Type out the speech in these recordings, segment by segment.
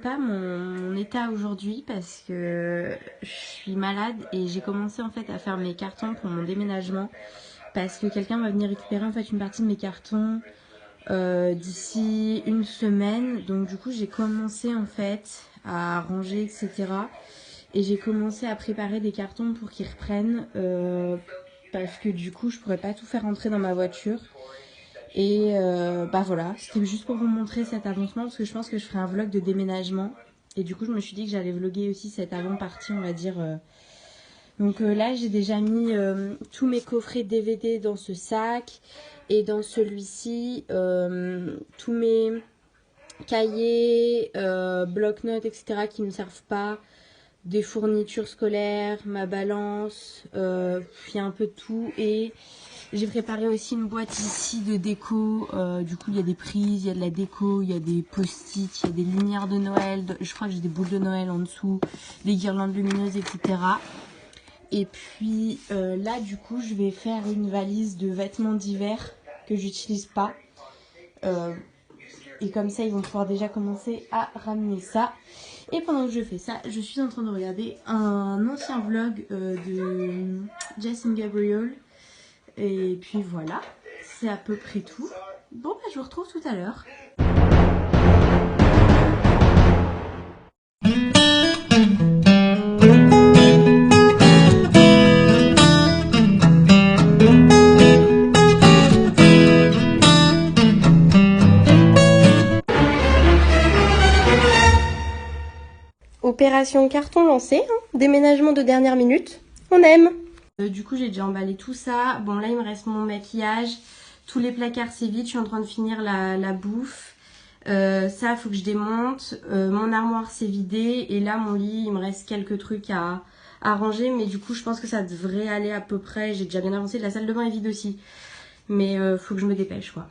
pas mon état aujourd'hui parce que je suis malade et j'ai commencé en fait à faire mes cartons pour mon déménagement parce que quelqu'un va venir récupérer en fait une partie de mes cartons d'ici une semaine. Donc du coup j'ai commencé en fait à ranger etc. Et j'ai commencé à préparer des cartons pour qu'ils reprennent parce que du coup je pourrais pas tout faire rentrer dans ma voiture. Et bah voilà, c'était juste pour vous montrer cet avancement parce que je pense que je ferai un vlog de déménagement. Et du coup je me suis dit que j'allais vlogger aussi cette avant-partie on va dire. Donc là j'ai déjà mis tous mes coffrets DVD dans ce sac. Et dans celui-ci, tous mes cahiers, bloc-notes, etc. qui ne me servent pas. Des fournitures scolaires, ma balance, il y a un peu de tout. Et j'ai préparé aussi une boîte ici de déco. Du coup, il y a des prises, il y a de la déco, il y a des post-it, il y a des lumières de Noël. Je crois que j'ai des boules de Noël en dessous, des guirlandes lumineuses, etc. Et puis là, du coup, je vais faire une valise de vêtements d'hiver que j'utilise pas. Et comme ça, ils vont pouvoir déjà commencer à ramener ça. Et pendant que je fais ça, je suis en train de regarder un ancien vlog de Jason Gabriel. Et puis voilà, c'est à peu près tout. Bon, bah, je vous retrouve tout à l'heure. Opération carton lancée, hein, déménagement de dernière minute, on aime. Du coup j'ai déjà emballé tout ça, bon là il me reste mon maquillage, tous les placards c'est vide, je suis en train de finir la bouffe, ça faut que je démonte, mon armoire c'est vidé et là mon lit il me reste quelques trucs à ranger mais du coup je pense que ça devrait aller à peu près, j'ai déjà bien avancé, la salle de bain est vide aussi mais faut que je me dépêche quoi.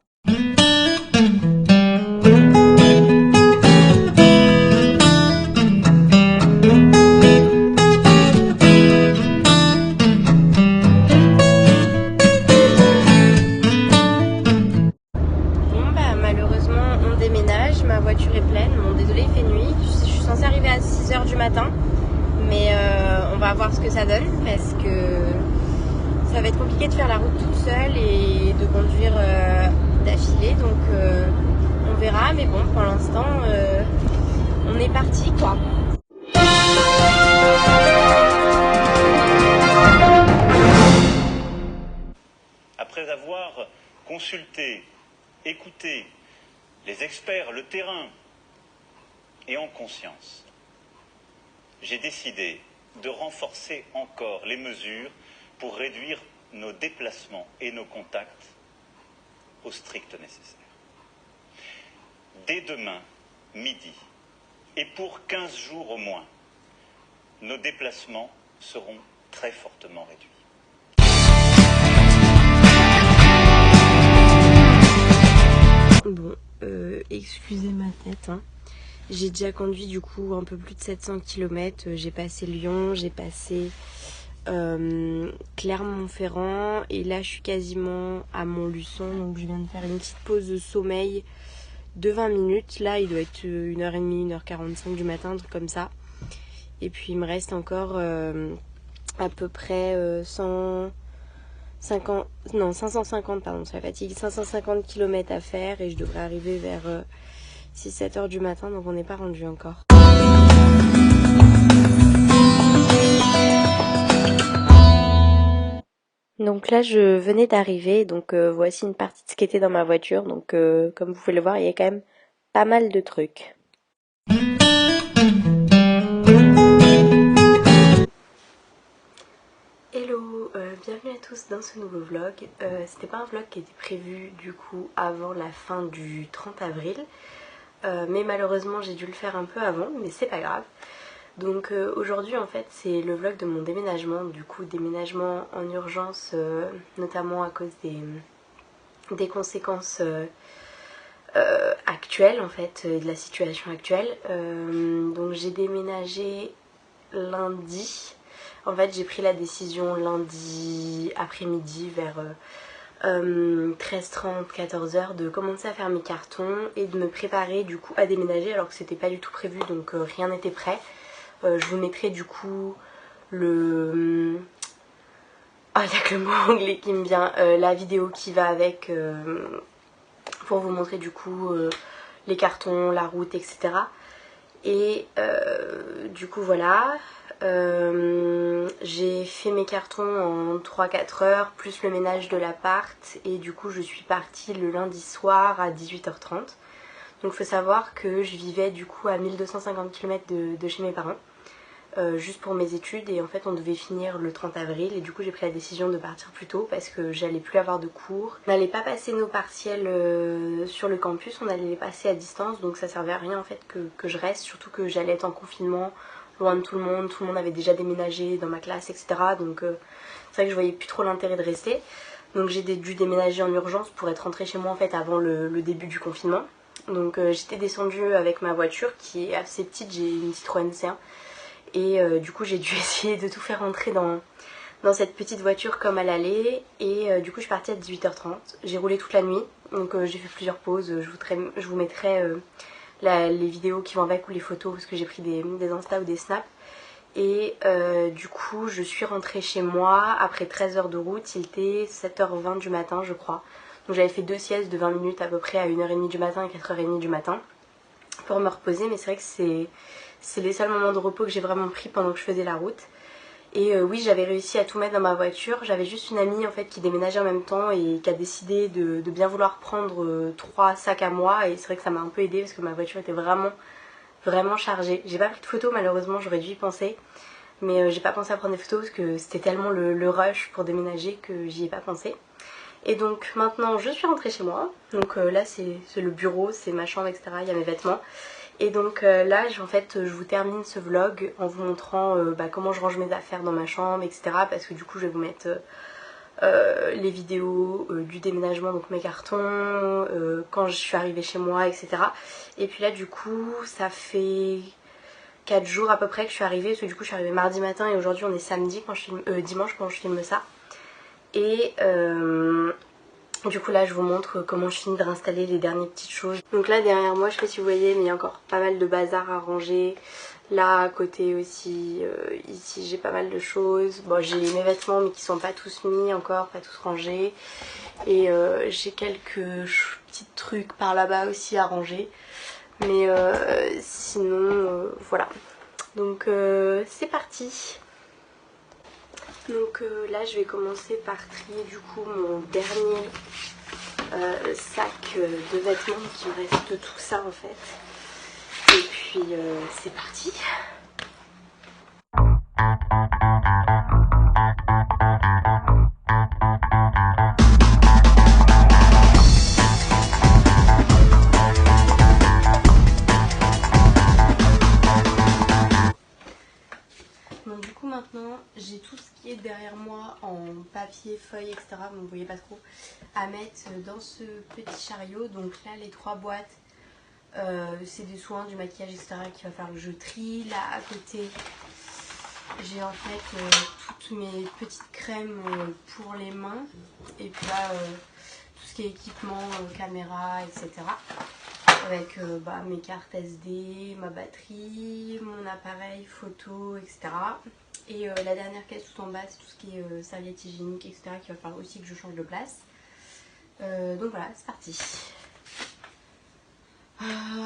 Ma voiture est pleine, bon désolé il fait nuit, je suis censée arriver à 6h du matin mais on va voir ce que ça donne parce que ça va être compliqué de faire la route toute seule et de conduire d'affilée donc on verra mais bon pour l'instant on est parti quoi. Après avoir consulté, écouté les experts, le terrain, et en conscience, j'ai décidé de renforcer encore les mesures pour réduire nos déplacements et nos contacts au strict nécessaire. Dès demain, midi, et pour 15 jours au moins, nos déplacements seront très fortement réduits. Bon, excusez ma tête, hein. J'ai déjà conduit du coup un peu plus de 700 km, j'ai passé Lyon, j'ai passé Clermont-Ferrand et là je suis quasiment à Montluçon donc je viens de faire une petite pause de sommeil de 20 minutes, là il doit être 1h30, 1h45 du matin, un truc comme ça et puis il me reste encore à peu près 550 pardon, ça fatigue, 550 km à faire et je devrais arriver vers 6-7 heures du matin donc on n'est pas rendu encore. Donc là je venais d'arriver donc voici une partie de ce qui était dans ma voiture donc comme vous pouvez le voir il y a quand même pas mal de trucs. Hello, bienvenue à tous dans ce nouveau vlog. C'était pas un vlog qui était prévu du coup avant la fin du 30 avril. Mais malheureusement j'ai dû le faire un peu avant, mais c'est pas grave. Donc aujourd'hui en fait c'est le vlog de mon déménagement, du coup déménagement en urgence, notamment à cause des conséquences actuelles en fait, de la situation actuelle. Donc j'ai déménagé lundi. En fait j'ai pris la décision lundi après-midi vers 13h30, 14h, de commencer à faire mes cartons et de me préparer du coup à déménager alors que c'était pas du tout prévu, donc rien n'était prêt. Je vous mettrai du coup le... Ah, il n'y a que le mot anglais qui me vient, la vidéo qui va avec pour vous montrer du coup les cartons, la route, etc. Et du coup voilà, j'ai fait mes cartons en 3-4 heures plus le ménage de l'appart et du coup je suis partie le lundi soir à 18h30. Donc il faut savoir que je vivais du coup à 1250 km de chez mes parents. Juste pour mes études et en fait on devait finir le 30 avril et du coup j'ai pris la décision de partir plus tôt parce que j'allais plus avoir de cours. On n'allait pas passer nos partiels sur le campus, on allait les passer à distance, donc ça servait à rien en fait que je reste, surtout que j'allais être en confinement, loin de tout le monde avait déjà déménagé dans ma classe, etc. Donc c'est vrai que je voyais plus trop l'intérêt de rester. Donc j'ai dû déménager en urgence pour être rentrée chez moi en fait avant le début du confinement. Donc j'étais descendue avec ma voiture qui est assez petite, j'ai une Citroën C1. Et du coup j'ai dû essayer de tout faire rentrer dans cette petite voiture comme elle allait. Et du coup je suis partie à 18h30. J'ai roulé toute la nuit. Donc j'ai fait plusieurs pauses. Je vous mettrai les vidéos qui vont avec ou les photos parce que j'ai pris des Insta ou des snaps. Et du coup je suis rentrée chez moi après 13 heures de route. Il était 7h20 du matin je crois. Donc j'avais fait 2 siestes de 20 minutes à peu près à 1h30 du matin et 4h30 du matin pour me reposer. Mais c'est vrai que c'est les seuls moments de repos que j'ai vraiment pris pendant que je faisais la route. Et oui, j'avais réussi à tout mettre dans ma voiture. J'avais juste une amie en fait qui déménageait en même temps et qui a décidé de bien vouloir prendre 3 sacs à moi. Et c'est vrai que ça m'a un peu aidée parce que ma voiture était vraiment chargée. J'ai pas pris de photos malheureusement, j'aurais dû y penser. Mais j'ai pas pensé à prendre des photos parce que c'était tellement le rush pour déménager que j'y ai pas pensé. Et donc maintenant je suis rentrée chez moi. Donc là c'est le bureau, c'est ma chambre, etc. Il y a mes vêtements. Et donc là en fait je vous termine ce vlog en vous montrant comment je range mes affaires dans ma chambre, etc. Parce que du coup je vais vous mettre les vidéos du déménagement, donc mes cartons, quand je suis arrivée chez moi, etc. Et puis là du coup ça fait 4 jours à peu près que je suis arrivée, parce que du coup je suis arrivée mardi matin et aujourd'hui on est samedi quand je filme, dimanche quand je filme ça. Et du coup là je vous montre comment je finis de réinstaller les dernières petites choses. Donc là derrière moi, je sais pas si vous voyez, mais il y a encore pas mal de bazar à ranger. Là à côté aussi, ici j'ai pas mal de choses. Bon, j'ai mes vêtements mais qui sont pas tous mis encore, pas tous rangés. Et j'ai quelques petits trucs par là-bas aussi à ranger. Mais sinon voilà. Donc c'est parti. Donc là je vais commencer par trier du coup mon dernier sac de vêtements, qui me reste tout ça en fait. Et puis c'est parti. Donc du coup maintenant j'ai tout ce qui est derrière moi en papier, feuilles, etc. Vous ne voyez pas trop, à mettre dans ce petit chariot. Donc là les 3 boîtes c'est des soins, du maquillage, etc. qu'il va falloir que je trie. Là à côté j'ai en fait toutes mes petites crèmes pour les mains. Et puis là tout ce qui est équipement, caméra, etc. Avec mes cartes SD, ma batterie, mon appareil photo, etc. Et la dernière caisse tout en bas, c'est tout ce qui est serviettes hygiéniques, etc. qu'il va falloir aussi que je change de place. Donc voilà, c'est parti.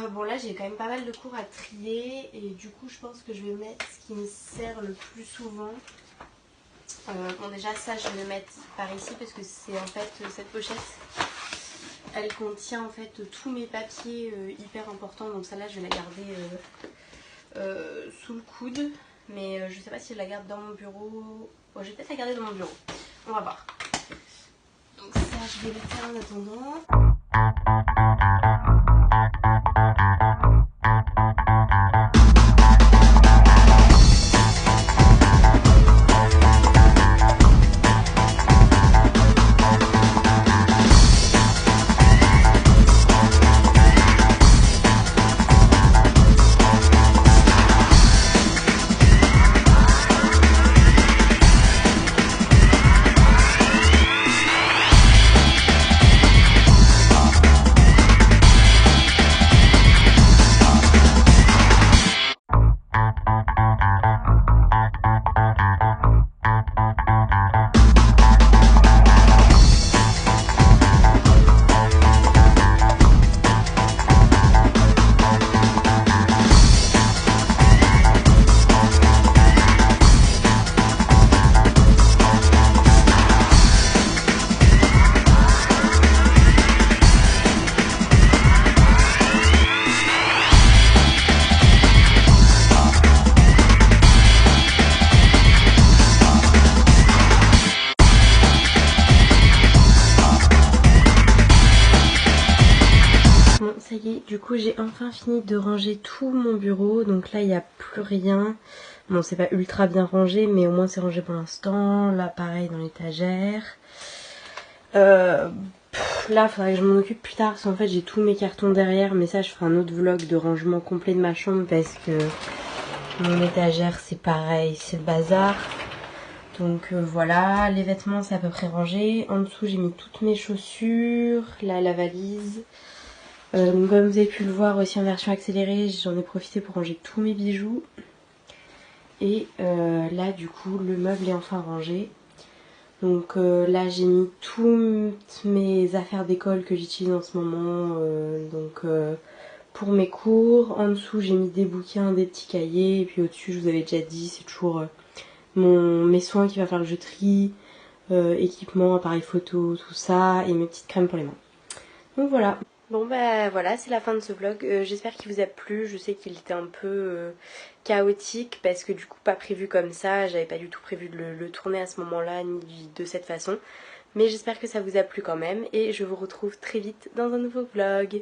Bon là j'ai quand même pas mal de cours à trier et du coup je pense que je vais mettre ce qui me sert le plus souvent. Bon déjà ça je vais le mettre par ici parce que c'est en fait cette pochette. Elle contient en fait tous mes papiers hyper importants, donc celle-là je vais la garder sous le coude. Mais je sais pas si je la garde dans mon bureau. Bon, je vais peut-être la garder dans mon bureau. On va voir. Donc ça je vais le faire en attendant. coup j'ai enfin fini de ranger tout mon bureau, donc là il n'y a plus rien. Bon, c'est pas ultra bien rangé, mais au moins c'est rangé pour l'instant. Là pareil dans l'étagère. Là il faudrait que je m'en occupe plus tard, parce qu'en fait j'ai tous mes cartons derrière, mais ça je ferai un autre vlog de rangement complet de ma chambre, parce que mon étagère c'est pareil, c'est le bazar. Donc voilà, les vêtements c'est à peu près rangé. En dessous j'ai mis toutes mes chaussures, là la valise. Donc comme vous avez pu le voir aussi en version accélérée, j'en ai profité pour ranger tous mes bijoux. Et là du coup le meuble est enfin rangé. Donc là j'ai mis toutes mes affaires d'école que j'utilise en ce moment. Pour mes cours, en dessous j'ai mis des bouquins, des petits cahiers. Et puis au-dessus je vous avais déjà dit, c'est toujours mes soins qu'il va falloir que je trie. Équipement, appareil photo, tout ça. Et mes petites crèmes pour les mains. Donc voilà. Bon bah voilà, c'est la fin de ce vlog. J'espère qu'il vous a plu. Je sais qu'il était un peu chaotique parce que du coup pas prévu comme ça. J'avais pas du tout prévu de le tourner à ce moment-là ni de cette façon. Mais j'espère que ça vous a plu quand même et je vous retrouve très vite dans un nouveau vlog.